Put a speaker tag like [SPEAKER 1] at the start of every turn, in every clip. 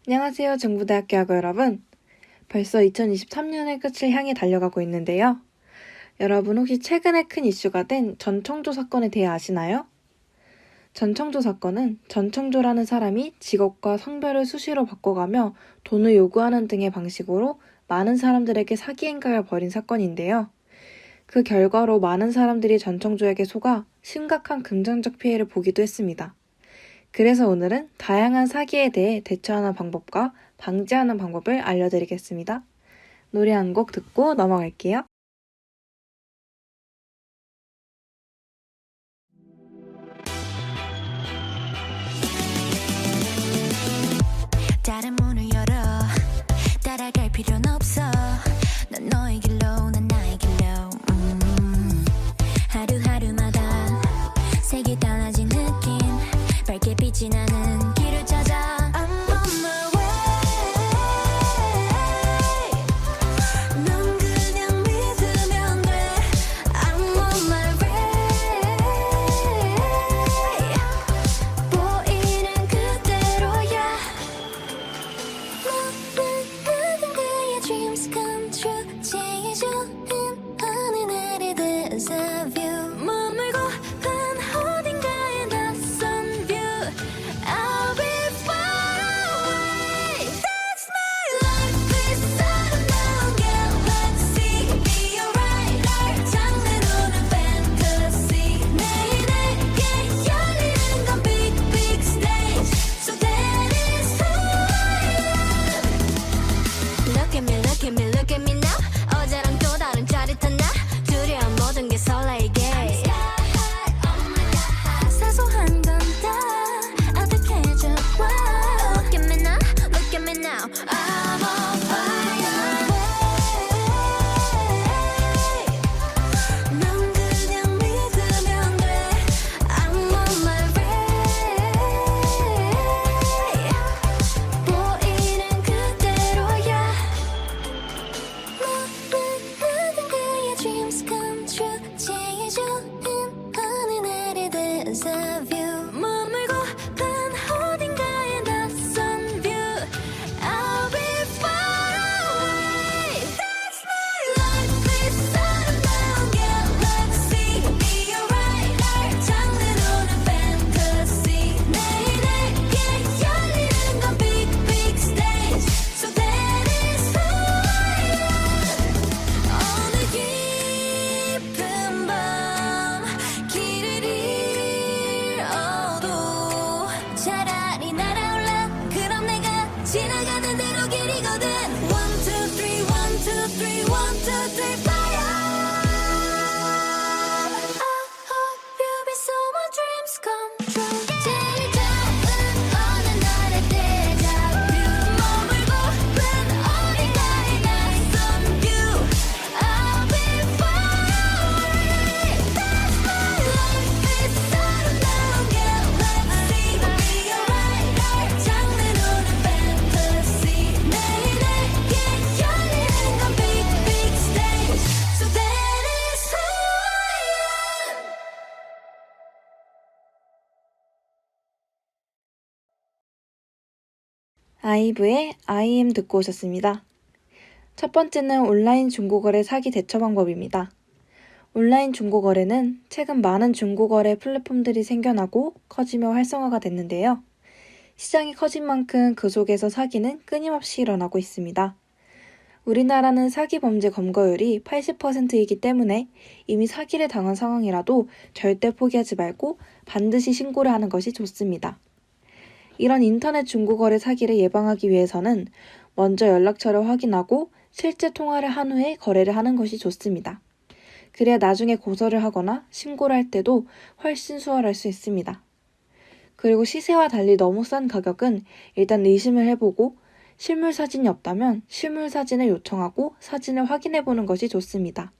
[SPEAKER 1] 안녕하세요, 중부대학교 학우 여러분. 벌써 2023년의 끝을 향해 달려가고 있는데요. 여러분 혹시 최근에 큰 이슈가 된 전청조 사건에 대해 아시나요? 전청조 사건은 전청조라는 사람이 직업과 성별을 수시로 바꿔가며 돈을 요구하는 등의 방식으로 많은 사람들에게 사기 행각을 벌인 사건인데요. 그 결과로 많은 사람들이 전청조에게 속아 심각한 금전적 피해를 보기도 했습니다. 그래서 오늘은 다양한 사기에 대해 대처하는 방법과 방지하는 방법을 알려드리겠습니다. 노래 한 곡 듣고 넘어갈게요.
[SPEAKER 2] 다른 문을 열어 따라갈 필요는 없어 넌 너의 길로 난 나의 길로 하루하루마다 색이 달라진 느낌 밝게 빛이 나는 길을 찾아 I'm on my way 넌 그냥 믿으면 돼 I'm on my way 보이는 그대로야 모든 그의 dreams come true 제일 좋은 어느 날의 deja vu 머물고픈 어딘가의 낯선 view I'll be far away That's my life this 아름다운 galaxy Be alright 날 장르로는 fantasy 매일 내게 열리는 건 big big stage So that is who I am Look at me look at me look at me now 어제랑 또 다른 짜릿한 나 두려운 모든 게 설레게 사소한 건 다 어떡해줘 wow. Look at me now look at me now I'm on fire 넌 그냥 믿으면 돼 I'm on my way 보이는 그대로야 모든 그의 dreams come true 제일 좋은 어느 날의 deja vu 머물고픈 어딘가의 낯선 view I'll be far away That's my life this 아름다운 galaxy Be alright 날 장르로는 fantasy 매일 내게 열리는 건 big big stage So that is who I am 어느 깊은 밤 길을 잃어도 차라리 날아올라 그럼 내가 지나가는 대로 길이거든 One two three one two three one two three fire I hope you be someone dreams come true 제일 좋은 어느 날의 deja vu 머물고픈 어딘가의 낯선 view I'll be far away That's my life this 아름다운 galaxy Be alright 날 장르로는 fantasy 매일 내게 열리는 건 big big stage So that is who I am
[SPEAKER 1] 아이브의 I am 듣고 오셨습니다. 첫 번째는 온라인 중고거래 사기 대처 방법입니다. 온라인 중고거래는 최근 많은 중고거래 플랫폼들이 생겨나고 커지며 활성화가 됐는데요. 시장이 커진 만큼 그 속에서 사기는 끊임없이 일어나고 있습니다. 우리나라는 사기 범죄 검거율이 80%이기 때문에 이미 사기를 당한 상황이라도 절대 포기하지 말고 반드시 신고를 하는 것이 좋습니다. 이런 인터넷 중고거래 사기를 예방하기 위해서는 먼저 연락처를 확인하고 실제 통화를 한 후에 거래를 하는 것이 좋습니다. 그래야 나중에 고소를 하거나 신고를 할 때도 훨씬 수월할 수 있습니다. 그리고 시세와 달리 너무 싼 가격은 일단 의심을 해보고 실물 사진이 없다면 실물 사진을 요청하고 사진을 확인해보는 것이 좋습니다.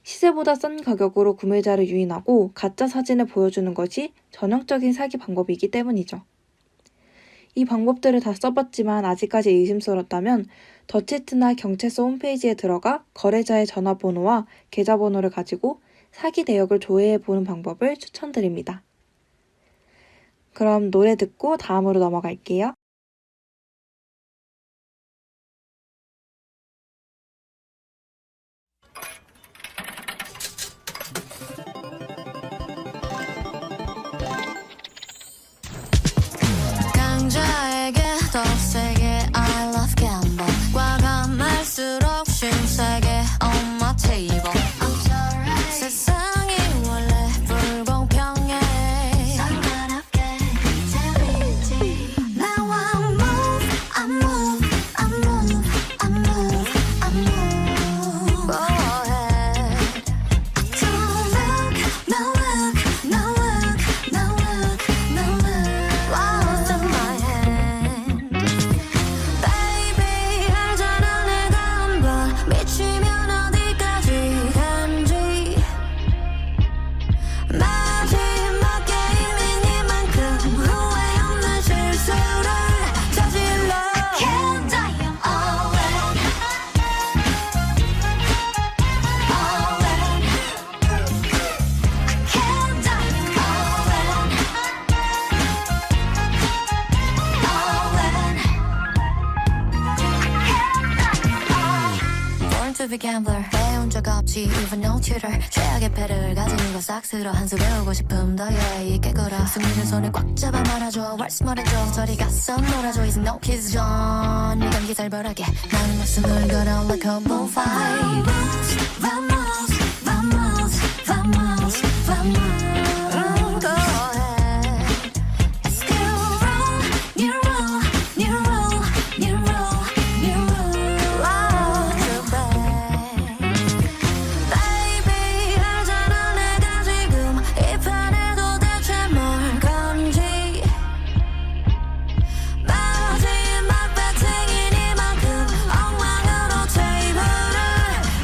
[SPEAKER 1] 시세보다 싼 가격으로 구매자를 유인하고 가짜 사진을 보여주는 것이 전형적인 사기 방법이기 때문이죠. 이 방법들을 다 써봤지만 아직까지 의심스럽다면 더치트나 경찰서 홈페이지에 들어가 거래자의 전화번호와 계좌번호를 가지고 사기 내역을 조회해보는 방법을 추천드립니다. 그럼 노래 듣고 다음으로 넘어갈게요.
[SPEAKER 2] TV gambler 배운 적 없지 even no tutor 최악의 패를 가진 거 싹 쓸어 한 수 배우고 싶음 더 yeah 이끌거라 승리를 손에 꽉 잡아 말아줘 월스 말해줘 저리 가서 놀아줘 It's no kids zone 네 감기 살벌하게 나는 목숨을 걸어 like a bullfight Vamos, vamos, vamos, vamos Go ahead Still roll, you roll, you roll, you roll, you roll Oh, too bad Baby 알잖아 내가 지금 이 판에서 대체 뭘 건지 마지막 배팅이니만큼 엉망으로 테이블을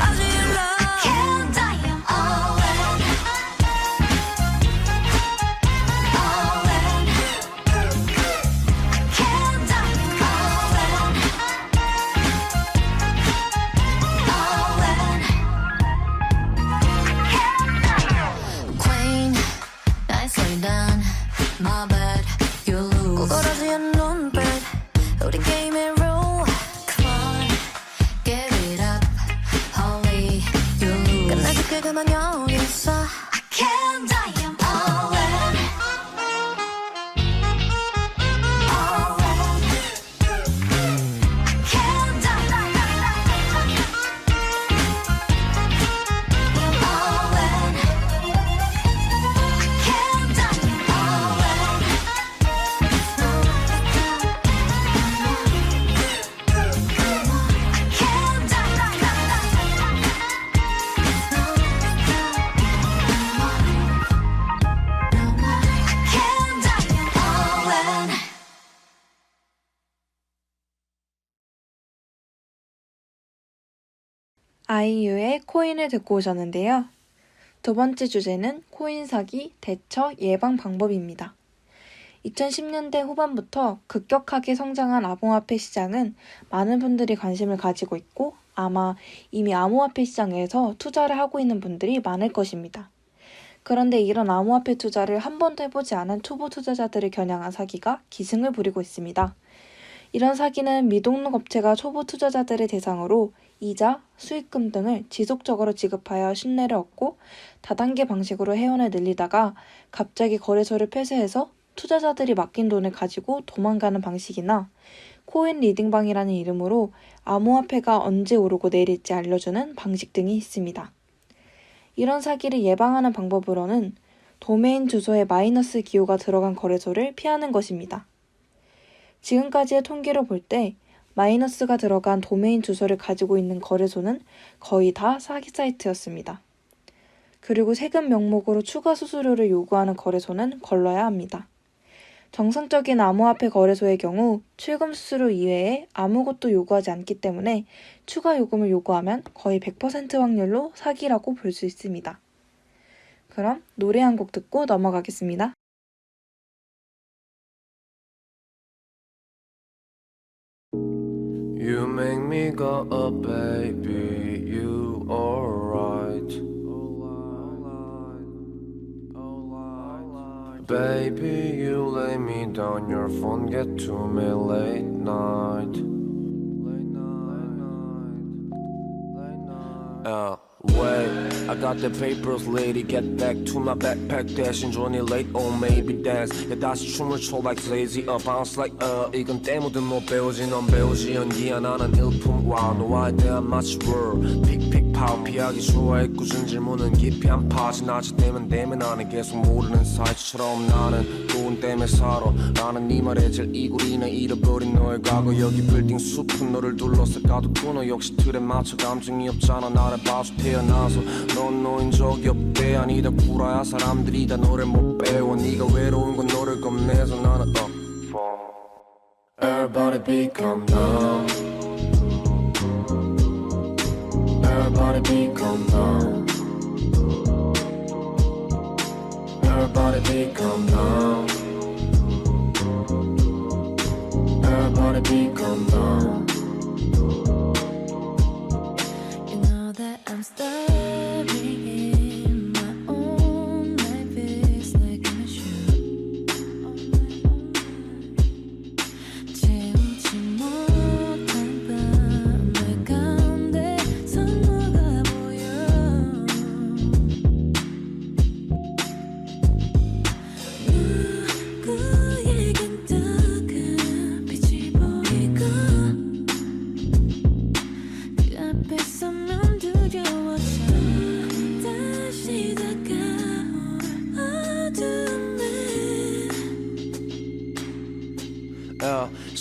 [SPEAKER 2] 어질러 Can't die, I'm all in All in Can't die, I'm all in All in Queen, nicely done My bad, you lose 구걸하지한 눈빛 우리 게임의 rule Come on, give it up Holy, you lose 끝내줄게 그만 여기서 I can't die, I'm all in All in Can't die All in Can't die All in Can't die All in
[SPEAKER 1] 아이유의 코인을 듣고 오셨는데요. 두 번째 주제는 코인 사기 대처 예방 방법입니다. 2010년대 후반부터 급격하게 성장한 암호화폐 시장은 많은 분들이 관심을 가지고 있고 아마 이미 암호화폐 시장에서 투자를 하고 있는 분들이 많을 것입니다. 그런데 이런 암호화폐 투자를 한 번도 해보지 않은 초보 투자자들을 겨냥한 사기가 기승을 부리고 있습니다. 이런 사기는 미등록 업체가 초보 투자자들을 대상으로 이자, 수익금 등을 지속적으로 지급하여 신뢰를 얻고 다단계 방식으로 회원을 늘리다가 갑자기 거래소를 폐쇄해서 투자자들이 맡긴 돈을 가지고 도망가는 방식이나 코인 리딩방이라는 이름으로 암호화폐가 언제 오르고 내릴지 알려주는 방식 등이 있습니다. 이런 사기를 예방하는 방법으로는 도메인 주소에 마이너스 기호가 들어간 거래소를 피하는 것입니다. 지금까지의 통계로 볼 때 마이너스가 들어간 도메인 주소를 가지고 있는 거래소는 거의 다 사기 사이트였습니다. 그리고 세금 명목으로 추가 수수료를 요구하는 거래소는 걸러야 합니다. 정상적인 암호화폐 거래소의 경우 출금 수수료 이외에 아무것도 요구하지 않기 때문에 추가 요금을 요구하면 거의 100% 확률로 사기라고 볼 수 있습니다. 그럼 노래 한 곡 듣고 넘어가겠습니다.
[SPEAKER 3] You make me go up, baby. You alright? Baby, you lay me down. Your phone get to me late night. Wait, I got the papers, lady. Get back to my backpack. Dashing Johnny late or maybe dance. 야 다시 춤을 춰 like lazy. Bounce like 이건 때묻은 못 배우지. 넌 배우지 연기야 나는 일품. Wow, 너와의 대한 마치 word. 픽픽 파워 피하기 좋아해. 꾸준 질문은 깊이 안 파지. 낮이 되면 나는 계속 모르는 사이처럼 나는 돈 때문에 살아. 나는 네 말에 제일 이구리나 잃어버린 너의 과거. 여기 빌딩 숲은 너를 둘러싸 가도 너 역시 틀에 맞춰 감정이 없잖아. 나를 봐줘 태어나서 넌 너인 적이 없대. 아니다 구라야 사람들이 다 너를 못 배워. 네가 외로운 건 너를 겁내서 나는 Everybody become numb. Everybody become numb. Everybody become numb. Everybody become numb.
[SPEAKER 2] You know that I'm staring in my own life is like a shoe. 채우지 못한 밤 가운데 선물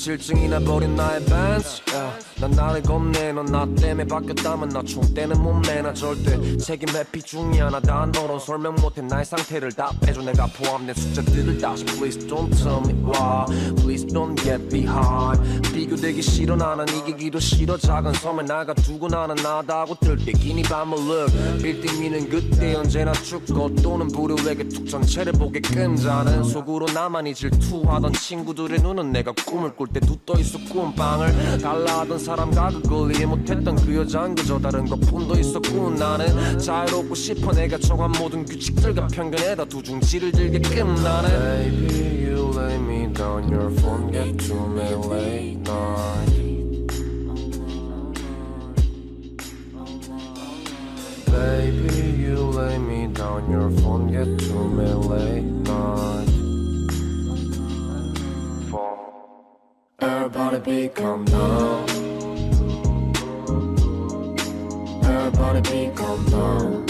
[SPEAKER 3] 실증이 나버린 나의 벤츠 난 나를 겁내 넌 나 때문에 바뀌었다면 나 총 때는 못 내나 절대 책임 회피 중이 하나 단어로 설명 못해 나의 상태를 다 빼줘 내가 포함된 숫자들을 다시 Please don't tell me why Please don't get behind 비교되기 싫어 나는 이기기도 싫어 작은 섬에 나가 두고 나는 나다고 뜰때 긴 이 밤을 look 빌딩 위는 그때 언제나 죽고 또는 불효에게 툭 전체를 보게끔 자는 속으로 나만이 질투하던 친구들의 눈은 내가 꿈을 꿀 때 두-떠있어 구운 빵을 달라하던 사람과 그걸 이해 못했던 그 여잔 그저 다른 거품도 있었고 나는 자유롭고 싶어 내가 정한 모든 규칙들과 편견에다 두중지를 들게끔 나는 Baby you lay me down your phone get to me late night Baby you lay me down your phone get to me late night Everybody be calm down Everybody be calm down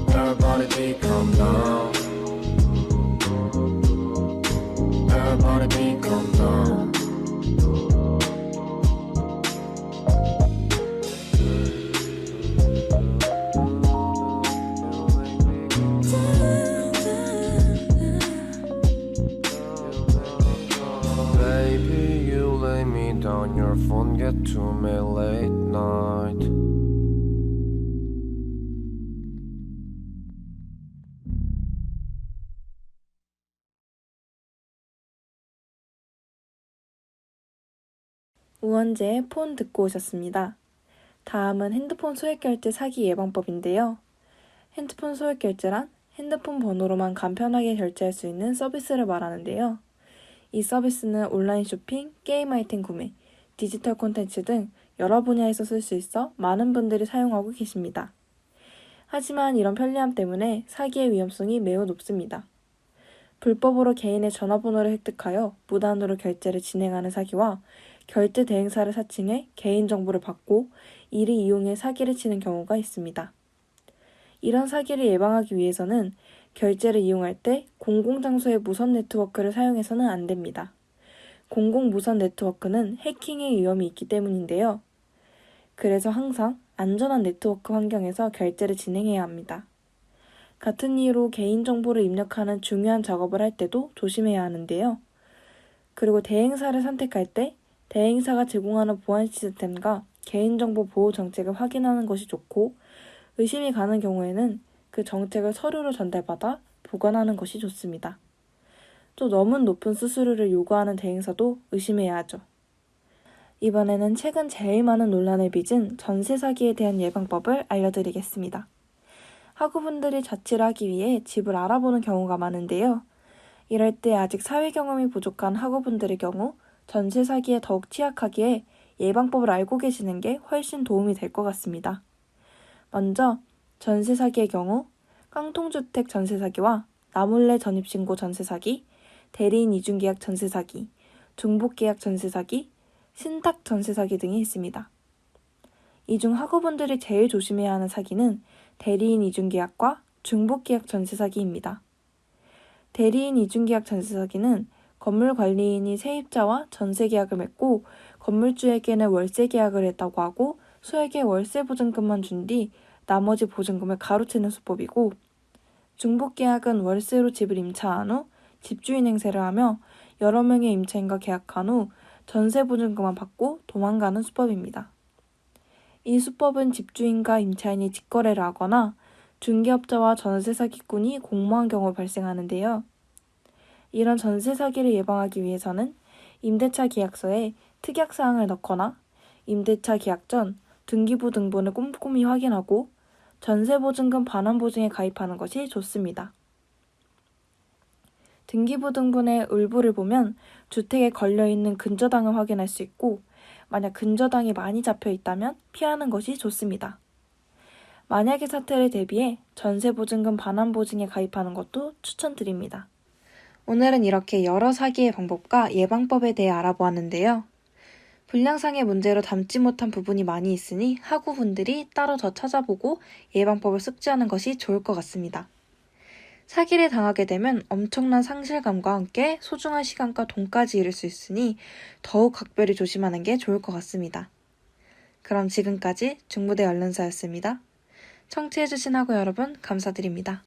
[SPEAKER 3] Everybody be calm down Everybody be calm down Baby you lay me down your phone get to me late night
[SPEAKER 1] 우원재의 폰 듣고 오셨습니다. 다음은 핸드폰 소액결제 사기 예방법인데요. 핸드폰 소액결제란 핸드폰 번호로만 간편하게 결제할 수 있는 서비스를 말하는데요. 이 서비스는 온라인 쇼핑, 게임 아이템 구매, 디지털 콘텐츠 등 여러 분야에서 쓸 수 있어 많은 분들이 사용하고 계십니다. 하지만 이런 편리함 때문에 사기의 위험성이 매우 높습니다. 불법으로 개인의 전화번호를 획득하여 무단으로 결제를 진행하는 사기와 결제 대행사를 사칭해 개인정보를 받고 이를 이용해 사기를 치는 경우가 있습니다. 이런 사기를 예방하기 위해서는 결제를 이용할 때 공공장소의 무선 네트워크를 사용해서는 안 됩니다. 공공 무선 네트워크는 해킹의 위험이 있기 때문인데요. 그래서 항상 안전한 네트워크 환경에서 결제를 진행해야 합니다. 같은 이유로 개인정보를 입력하는 중요한 작업을 할 때도 조심해야 하는데요. 그리고 대행사를 선택할 때 대행사가 제공하는 보안 시스템과 개인정보 보호 정책을 확인하는 것이 좋고 의심이 가는 경우에는 그 정책을 서류로 전달받아 보관하는 것이 좋습니다. 또 너무 높은 수수료를 요구하는 대행사도 의심해야 하죠. 이번에는 최근 제일 많은 논란을 빚은 전세 사기에 대한 예방법을 알려드리겠습니다. 학우분들이 자취를 하기 위해 집을 알아보는 경우가 많은데요. 이럴 때 아직 사회 경험이 부족한 학우분들의 경우 전세 사기에 더욱 취약하기에 예방법을 알고 계시는 게 훨씬 도움이 될 것 같습니다. 먼저 전세 사기의 경우 깡통주택 전세 사기와 나몰래 전입신고 전세 사기, 대리인 이중계약 전세 사기, 중복계약 전세 사기, 신탁 전세 사기 등이 있습니다. 이 중 학우분들이 제일 조심해야 하는 사기는 대리인 이중계약과 중복계약 전세 사기입니다. 대리인 이중계약 전세 사기는 건물관리인이 세입자와 전세계약을 맺고 건물주에게는 월세계약을 했다고 하고 소에게 월세보증금만 준 뒤 나머지 보증금을 가로채는 수법이고, 중복계약은 월세로 집을 임차한 후 집주인 행세를 하며 여러 명의 임차인과 계약한 후 전세보증금만 받고 도망가는 수법입니다. 이 수법은 집주인과 임차인이 직거래를 하거나 중개업자와 전세 사기꾼이 공모한 경우 발생하는데요. 이런 전세 사기를 예방하기 위해서는 임대차 계약서에 특약사항을 넣거나 임대차 계약 전 등기부 등본을 꼼꼼히 확인하고 전세보증금 반환보증에 가입하는 것이 좋습니다. 등기부 등본의 을부를 보면 주택에 걸려있는 근저당을 확인할 수 있고, 만약 근저당이 많이 잡혀 있다면 피하는 것이 좋습니다. 만약의 사태를 대비해 전세보증금 반환보증에 가입하는 것도 추천드립니다. 오늘은 이렇게 여러 사기의 방법과 예방법에 대해 알아보았는데요. 분량상의 문제로 담지 못한 부분이 많이 있으니 학우분들이 따로 더 찾아보고 예방법을 숙지하는 것이 좋을 것 같습니다. 사기를 당하게 되면 엄청난 상실감과 함께 소중한 시간과 돈까지 잃을 수 있으니 더욱 각별히 조심하는 게 좋을 것 같습니다. 그럼 지금까지 중부대 언론사였습니다. 청취해주신 학우 여러분 감사드립니다.